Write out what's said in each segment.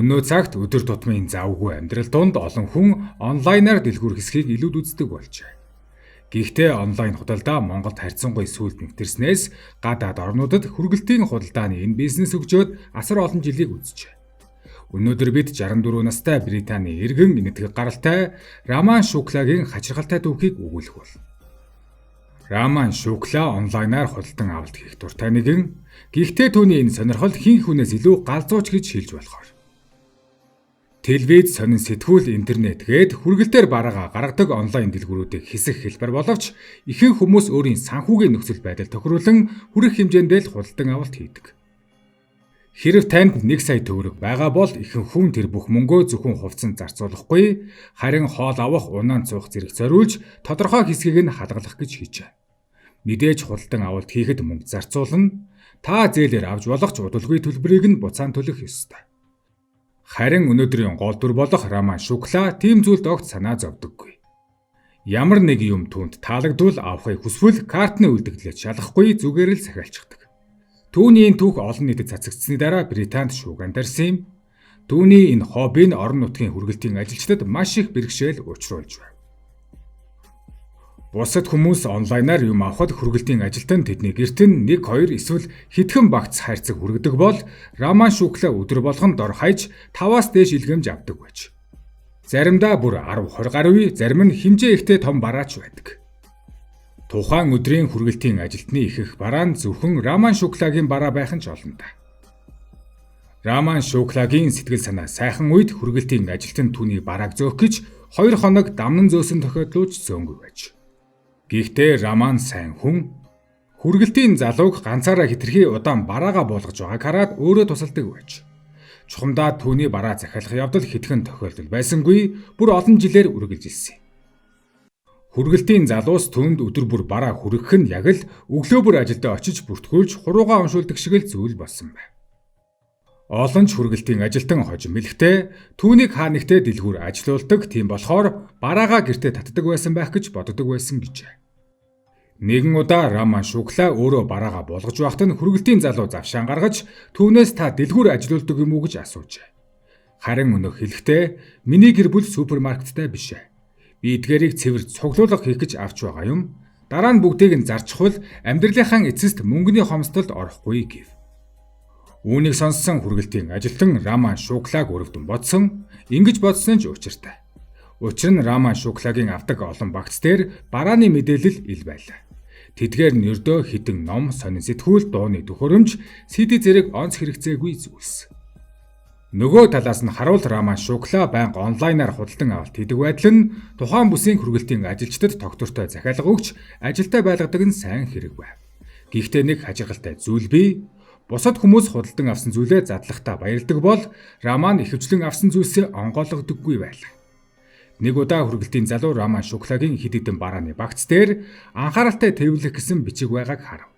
Өнөө цагт өдөр тутмын завгүй амьдрал донд олон хүн онлайнаар дэлгүүр хэсгийг илүүд үздэг болжээ. Гэхдээ онлайн худалдаа Монголд харьцангуй сүүлд нэвтэрснээс гадаад орнуудад хүргэлтийн худалдааны энэ бизнес хөгжөөд асар олон жилийг үзжээ. Өнөөдөр бид 64 настай Британий иргэн энэтхэг гаралтай Роман Шуклагийн хачиргалтай түүхийг өгүүлэх бол. Роман Шукла онлайнаар худалдан авалт хийх дуртай нэгэн. Гэхдээ түүний энэ сонирхол хэн хүнээс илүү галзууч гэж хэлж болохоор. Телевиз, сонин сэтгүүл, интернет гээд хүргэлтээр бараагаа гаргадаг онлайн дэлгүүрүүдийг хэсэх хэлбэр боловч ихэнх хүмүүс өөрийн санхүүгийн нөхцөл байдал тохируулан хүрэх хэмжээндээ л худалдан авалт хийдэг. Хэрэв танд 1 сая төгрөг байгаа бол ихэнх хүн тэр бүх мөнгөө зөвхөн хувцаснд зарцуулахгүй, харин хоол авах, унаан цуух зэрэг зориулж тодорхой хэсгийг нь хадгалах гэж хийж байна. Мэдээж худалдан авалт хийхэд мөнгө зарцуулна. Та зээлээр авч болох ч удалгүй төлбөрийг нь буцаан төлөх ёстой. Харин өнөөдрийн гол дүр болох Роман Шукла тийм зүйлд огт санаа зовдөггүй. Ямар нэг юм түүнд таалагдвал авахыг хүсвэл картны үлдэгдлээ шалгахгүй зүгээр л захиалчихдаг. Түүний энэ түүх олон нийтэд цацагдсны дараа Британд шуугиан дарсан юм. Түүний энэ хобби нь орон нутгийн хүргэлтийн ажилчдад маш их бэрхшээл учруулж байна. Бусад хүмүүс онлайнаар юм авахд хүргэлтийн ажилтан тэдний гэрт нь 1, 2 эсвэл хэдхэн багц хайрцаг хүргэдэг бол Роман Шукла өдөр болгон дор хаяж 5-аас дээш илгэмж авдаг байж. Заримдаа бүр 10-20 гаруй, зарим нь хэмжээ ихтэй том бараач байдаг. Тухайн өдрийн хүргэлтийн ажилтны ихэнх бараа нь зөвхөн Роман Шуклагийн бараа байх нь ч олон та. Роман Шуклагийн сэтгэл санаа сайхан үед хүргэлтийн ажилтан түүний барааг зөөх гэж 2 хоног дамнан зөөсөн тохиолдлууд зөөнгүй байж. Гэхдээ Роман сайн хүн хүргэлтийн залууг ганцаараа хэтэрхий удаан бараагаа буулгаж байгааг хараад өөрөө тусалдаг байж. Чухамдаа түүний бараа захиалах явдал хэдхэн тохиолдол байсангүй бүр олон жилээр үргэлжилсэн. Хүргэлтийн залуус түүнд өдөр бүр бараа хүргэх нь яг л өглөө бүр ажилдаа очиж бүртгүүлж хуруугаа уншуулдаг шиг л зүйл болсон байна. Олон ч хүргэлтийн ажилтан хожим мэлхтэй түүнийг хаа нэгтээ дэлгүүр ажилуулдаг, тийм болохоор бараагаа гэртээ татдаг байсан байх гэж боддог байсан гэжээ. Нэгэн удаа Роман Шукла өөрөө бараагаа болгож байхад нь хүргэлтийн залуу завшаан гаргаж түүнээс та дэлгүүр ажилуулдаг юм уу гэж асуужээ. Харин өнөө хэлэхдээ миний гэр бүл супермаркеттай биш ээ. Би эдгээрийг цэвэр цуглуулга хийх гэж авч байгаа юм. Дараа нь бүгдийг нь зарчихвал амьдралынхаа эцэст мөнгөний хомсдолд орохгүй гэв. Үүнийг сонссон хүргэлтийн ажилтан Роман Шуклаг өрөвдөн бодсон. Ингэж бодсон ч учиртай. Учир нь Роман Шуклагийн авдаг олон багц дээр барааны мэдээлэл ил байлаа. Тэдгээр нь ердөө хідэн ном, сонин сэтгүүл, дууны төхөөрөмж, CD зэрэг онц хэрэгцээгүй зүйлс. Нөгөө талаас нь харуул Роман Шукла байнга онлайнаар худалдан авалт хийдэг байдал нь тухайн бүсийн хүргэлтийн ажилчдад тогтвортой захиалга өгч ажилдаа байлгадаг нь сайн хэрэг байв. Гэхдээ нэг хажиргалтай зүйл бий. Бусад хүмүүс худалдан авсан зүйлээ задлахтаа баярладаг бол Роман ихэвчлэн авсан зүйлсээ онгойлгодоггүй байлаа. Нэг удаа хүргэлтийн залуу Роман Шуклагийн хэд хэдэн барааны багц дээр анхааралтай төвлөх гэсэн бичиг байгааг харав.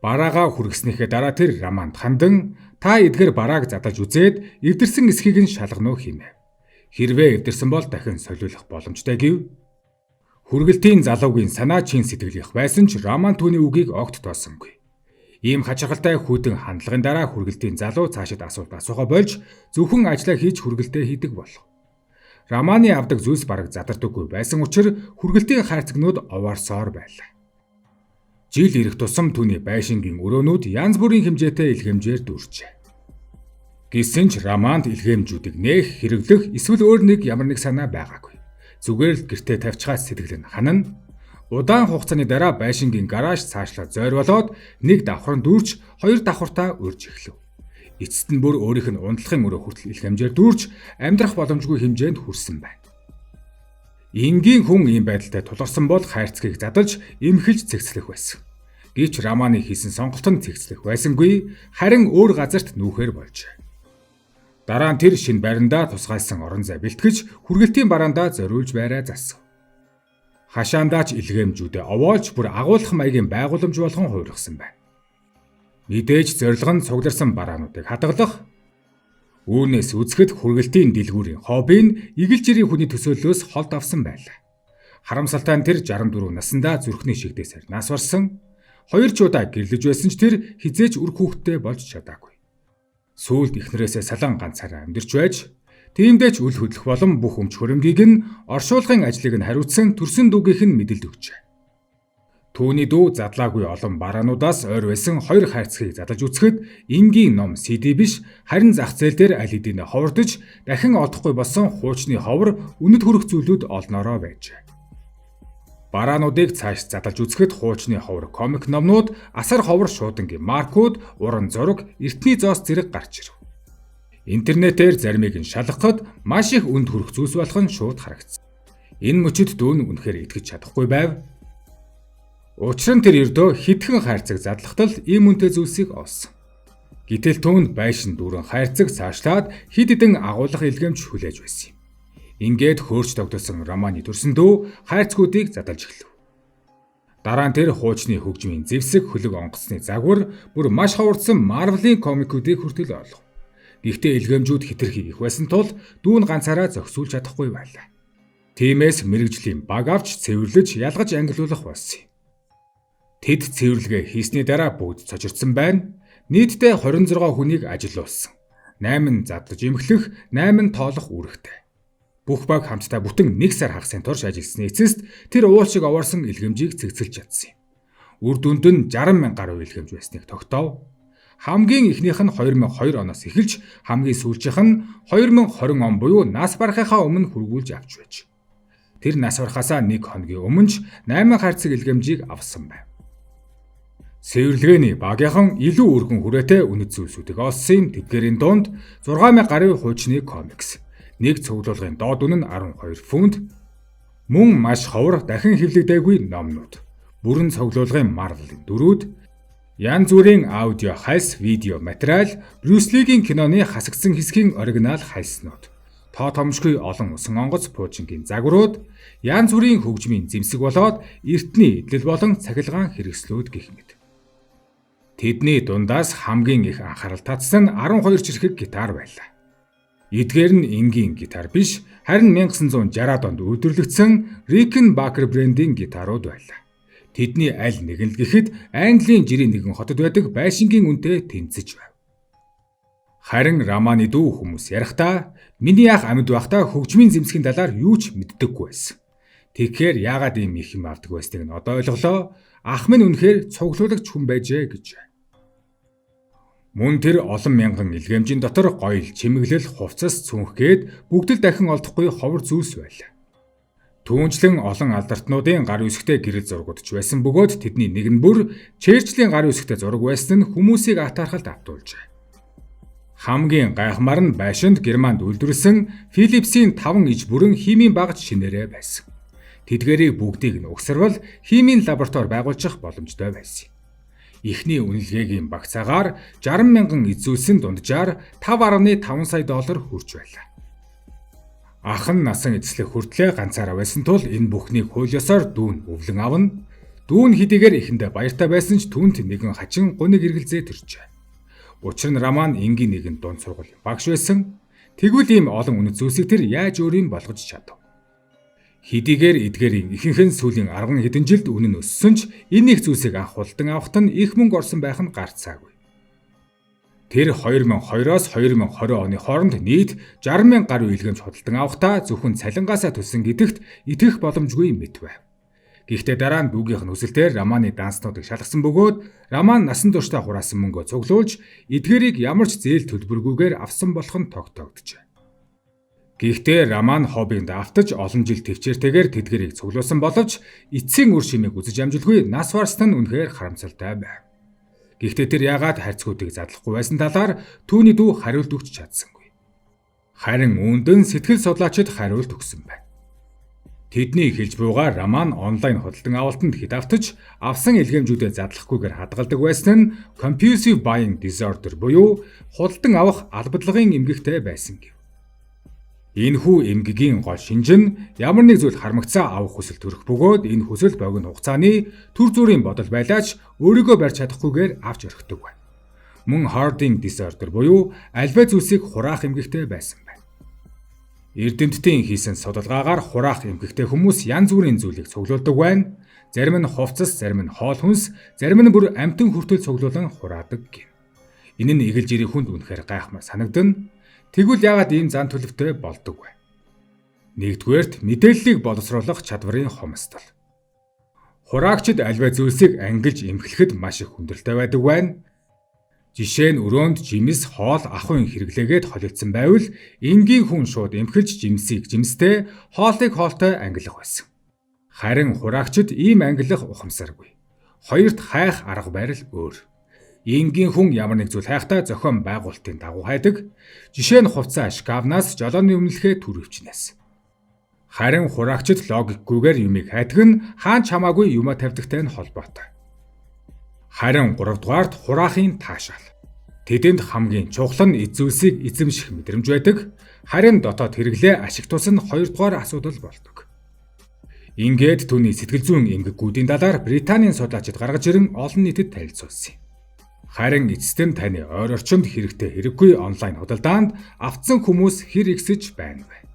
Бараагаа хүргэснийхээ дараа тэр Романд хандан та эдгээр барааг задаж үзээд эвдэрсэн эсхийг нь шалгано хийнэ. Хэрвээ эвдэрсэн бол дахин солиулах боломжтой гэв. Хүргэлтийн залуугийн санаа чин сэтгэлийнх байсан ч Роман түүний үгийг огт тоосонгүй. Ийм хачиргалтай хүйтэн хандлагын дараа хүргэлтийн залуу цаашид асуулт асуухаа болж зөвхөн ажлаа хийж хүргэлтээ хийдэг болов. Романы авдаг зүйлс бараг задардаггүй байсан учраас хүргэлтийн хайрцагнууд овоорсоор байлаа. Жил ирэх тусам түүний байшингийн өрөөнүүд янз бүрийн хэмжээтэй илгээмжээр дүүрчээ. Гэсэн ч Романд илгээмжүүдийг нээх, хэрэглэх эсвэл өөр нэг ямар нэг санаа байгаагүй. Зүгээр л гэртээ тавьчихаас сэтгэл нь ханана. Удаан хугацааны дараа байшингийн гараж цаашлаад зойр болоод нэг давхар дүүрч, 2 давхартаа урьж эхлэв. Эцэст нь бүр өөрийнх нь унтлахын өрөө хүртэл их хэмжээр дүүрч амьдрах боломжгүй хэмжээнд хүрсэн байна. Энгийн хүн ийм байдалтай тулгарсан бол хайрцгийг задаж эмхэлж цэгцлэх байсан. Гэвч Романы хийсэн сонголт нь цэгцлэх байсангүй, харин өөр газарт нүүхээр болжээ. Дараа нь тэр шинэ байрандаа тусгайлсан орон зай бэлтгэж хүргэлтийн бараандаа зориулж байраа засав. Хашаандаач илгээмжүүдэд овоолж бүр агуулгах маягийн байгууламж болгон хувиргасан байна. Мэдээж зорилго нь цугларсан бараануудыг хадгалах. Үүнээс үзэхэд хүргэлтийн дэлгүүрийн хобби нь игэл жирийн хүний төсөөллөөс холд авсан байлаа. Харамсалтай нь тэр 64 наснда зүрхний шигдээсээр нас барсан. 2 ч удаа гэрлэж байсан ч тэр хизээч үр хүүхэдтэй болж чадаагүй. Сүүлд эхнэрээсээ салан ганцаараа амьдарч байж, тиймдээч үл хөдлөх болон бүх өмч хөрөнгийг нь оршуулгын ажлыг нь хариуцсан төрсөн дүүгийнх нь мэдэлд өгчээ. Түүний дүү задлаагүй олон бараануудаас ойр байсан 2 хайрцагыг задлаж үзэхэд энгийн ном CD биш, харин зах зээл дээр аль хэдийн ховордож дахин олдохгүй болсон хуучны ховор үнэт хүрэх зүйлүүд олноороо байжээ. Бараануудыг цааш задлаж үзэхэд хуучны ховор комик номнууд, асар ховор шуудангийн маркууд, уран зураг, эртний зоос зэрэг гарч ирв. Интернетээр заримыг нь шалгахад маш их үнд хүрэх зүйлс болох нь шууд харагдсан. Энэ мөчөд дүүн үнэхээр итгэж чадахгүй байв. Учир нь тэр ердөө хитгэн хайрцаг задлахтал ийм үнэтэй зүйлсийг олсон. Гэтэл түүнд байшин дүүрэн хайрцаг цаашлаад хид хідэн агуулгах илгээмж хүлээж байсан юм. Ингээд хөөрч тогтсон романы төрсөн дүү хайрцгуудыг задлаж эхлэв. Дараа нь тэр хуучны хөгжмийн зэвсэг хөлөг онгоцны загвар бүр маш ховордсон Marvel-ийн комикүүдийг хүртэл олов. Гэхдээ илгээмжүүд хэтэрхий их байсан тул дүүн ганцаараа зохицуулж чадахгүй байлаа. Тиймээс мэрэгжлийн баг авч цэвэрлэж ялгаж ангилуулах болсон юм. Тэд цэвэрлэгээ хийсний дараа бүгд цочирдсан байна. Нийтдээ 26 хүнийг ажилуулсан. 8 задлаж эмхлэх, 8 тоолох үүрэгтэй. Бүх баг хамтдаа бүтэн 1 сар хагасын турш ажилласны эцэст тэр уулшиг овоорсон илгээмжийг цэгцэлж чадсан юм. Үр дүнд нь 60,000 гаруй илгээмж байсныг тогтоов. Хамгийн ихнийх нь 2002 оноос эхэлж хамгийн сүүлчийнх нь 2020 он буюу нас барахынхаа өмнө хүргүүлж авч байж. Тэр нас барахаасаа 1 хоногийн өмнө ч 8 хайрцаг илгээмжийг авсан байв. Цэвэрлэгээний багийнхан илүү өргөн хүрээтэй үнэт зүйлсүүдийг олсон тэдгээрийн дунд 6,000 гаруй хуучны комикс, нэг цуглуулгын доод үнэ нь 12 фунт, мөн маш ховор дахин хэвлэгдээгүй номнууд, бүрэн цуглуулгын Marvel-ийн дүрүүд, янз бүрийн аудио хальс, видео материал, Брюс Лигийн киноны хасагдсан хэсгийн оригинал хальснууд, тоо томшгүй олон усан онгоц пуужингийн загварууд, янз бүрийн хөгжмийн зэмсэг болоод эртний эдлэл болон цахилгаан хэрэгслүүд гэх мэт. Тэдний дундаас хамгийн их анхаарал татсан 12 жирхэг гитар байлаа. Эдгээр нь энгийн гитар биш, харин 1960-аад онд үйлдвэрлэгдсэн Rickenbacker брендийн гитарууд байлаа. Тэдний аль нэг нь л гэхэд Английн жирийн нэгэн хотод байдаг байшингийн үнэтэй тэнцэж байв. Харин Романы дүү хүмүүс ярихдаа миний ах амьд байхдаа хөгжмийн зэмсгийн талаар юу ч мэддэггүй байсан. Тэгэхээр яагаад ийм их юм авдаг байсныг нь одоо ойлголоо. Ах минь үнэхээр цуглуулагч хүн байжээ гэж. Мөн тэр олон мянган илгээмжийн дотор гоёл, чимэглэл, хувцас, цүнхгээд бүгд л дахин олдохгүй ховор зүйлс байлаа. Түүнчлэн олон алдартнуудын гар үсгтэй гэрэл зургууд ч байсан бөгөөд тэдний нэг нь бүр Черчиллийн гар үсгтэй зураг байсан нь хүмүүсийг атаархалд автуулжээ. Хамгийн гайхмаар нь байшинд Германд үйлдвэрлэсэн Philipsийн 5 иж бүрэн химийн багц шинээрээ байсан. Тэдгээрийг бүгдийг нь угсарвал химийн лаборатори байгуулчих боломжтой байсан. Эхний үнэлгээгийн багцаагаар 60,000 эзүүлсэн дунджаар $5.5 сая хүрч байлаа. Ах нь насан эзлэх хүртлээр ганцаараа байсан тул энэ бүхнийг хууль ёсоор дүүн өвлөн авна. Дүүн хэдийгээр эхэндээ баяртай байсан ч түүнд нэгэн хачин гуниг эргэлзээ төржээ. Учир нь Роман энгийн нэгэн дунд сургуулийн багш байсан. Тэгвэл ийм олон үнэт зүйлсийг тэр яаж өөрийн болгож чадав? Хэдийгээр эдгээрийн ихэнх нь сүүлийн 10 хэдэн жилд үнэн нь өссөн ч энэ их зүйлсийг анх худалдан авахт нь их мөнгө орсон байх нь гарцаагүй. Тэр 2002-оос 2020 оны хооронд нийт 60,000 гаруй илгээмж худалдан авахдаа зөвхөн цалингаасаа төлсөн гэдэгт итгэх боломжгүй мэт байв. Гэхдээ дараа нь дүүгийнх нь хүсэлтээр Романы данснуудыг шалгасан бөгөөд Роман насан туршдаа хураасан мөнгөө цуглуулж эдгээрийг ямар ч зээл төлбөргүйгээр авсан болох нь тогтоогджээ. Гэхдээ Роман хоббинд автаж олон жил төвчээртэйгээр тэдгэрийг цуглуулсан боловч эцсийн үр шимийг үзэж амжилгүй нас барсан нь үнэхээр харамсалтай байв. Гэхдээ тэр яагаад хайрцгуудыг задлахгүй байсан талаар түүний дүү хариулт өгч чадсангүй. Харин үүнд нь сэтгэл судлаачид хариулт өгсөн байна. Тэдний хэлж буйгаар Роман онлайн худалдан авалтанд хэд автаж авсан илгээмжүүдэд задлахгүйгээр хадгалдаг байсан нь compulsive buying disorder буюу худалдан авах албадлагын эмгэгтэй байсан гэв. Энэхүү эмгэгийн гол шинж нь ямар нэг зүйл хармагцаа авах хүсэл төрөх бөгөөд энэ хүсэл богино хугацааны төр зүрийн бодол байлаач өөрийгөө барьж чадахгүйгээр авч өрхдөг байна. Мөн hoarding disorder буюу альва зүйлсийг хураах эмгэгтэй байсан байна. Эрдэмтдийн хийсэн судалгаагаар хураах эмгэгтэй хүмүүс янз бүрийн зүйлийг цуглуулдаг байна. Зарим нь хувцас, зарим нь хоол хүнс, зарим нь бүр амтан хүртэл цуглуулан хураадаг гэв. Энэ нь эгэлж ирэх хүнд үнэхээр гайхмар санагдана. Тэгвэл яагаад ийм зан төлөвтэй болдог вэ? Нэгдүгээрт мэдээллийг боловсруулах чадварын хомсдол. Хураагчид альва зүйлсийг ангилж эмхлэхэд маш их хүндрэлтэй байдаг байна. Жишээ нь өрөөнд жимс, хоол, ахуйн хэрэглээгээд холилдсон байвал энгийн хүн шууд эмхэлж жимсийг жимстэй, хоолыг хоолтой ангилах байсан. Харин хураагчид ийм ангилах ухамсаргүй. Хоёрт хайх арга барил өөр. Энгийн хүн ямар нэг зүйл хайхтаа зохион байгуулалтын дагуу хайдаг. Жишээ нь хувцас шкафнаас жолооны өмнөлхөө түрвчнээс. Харин хураагчид логикгүйгээр юмыг хайдаг нь хаанч хамаагүй юмаа тавьдагтай нь холбоотой. Харин 3 дугаарт хураахын таашаал. Тэдэнд хамгийн чухал нь эзүүлсийг эзэмших мэдрэмж байдаг. Харин дотоод хэрэглээ ашиг тус нь 2 дугаар асуудал болдог. Ингээд түүний сэтгэл зүйн эмгэгүүдийн далаар Британийн судлаачид гаргаж ирэн олон нийтэд танилцуулсан юм. Харин эцэст нь таны ойр орчинд хэрэгтэй хэрэггүй онлайн худалдаанд автсан хүмүүс хэр ихсэж байна вэ?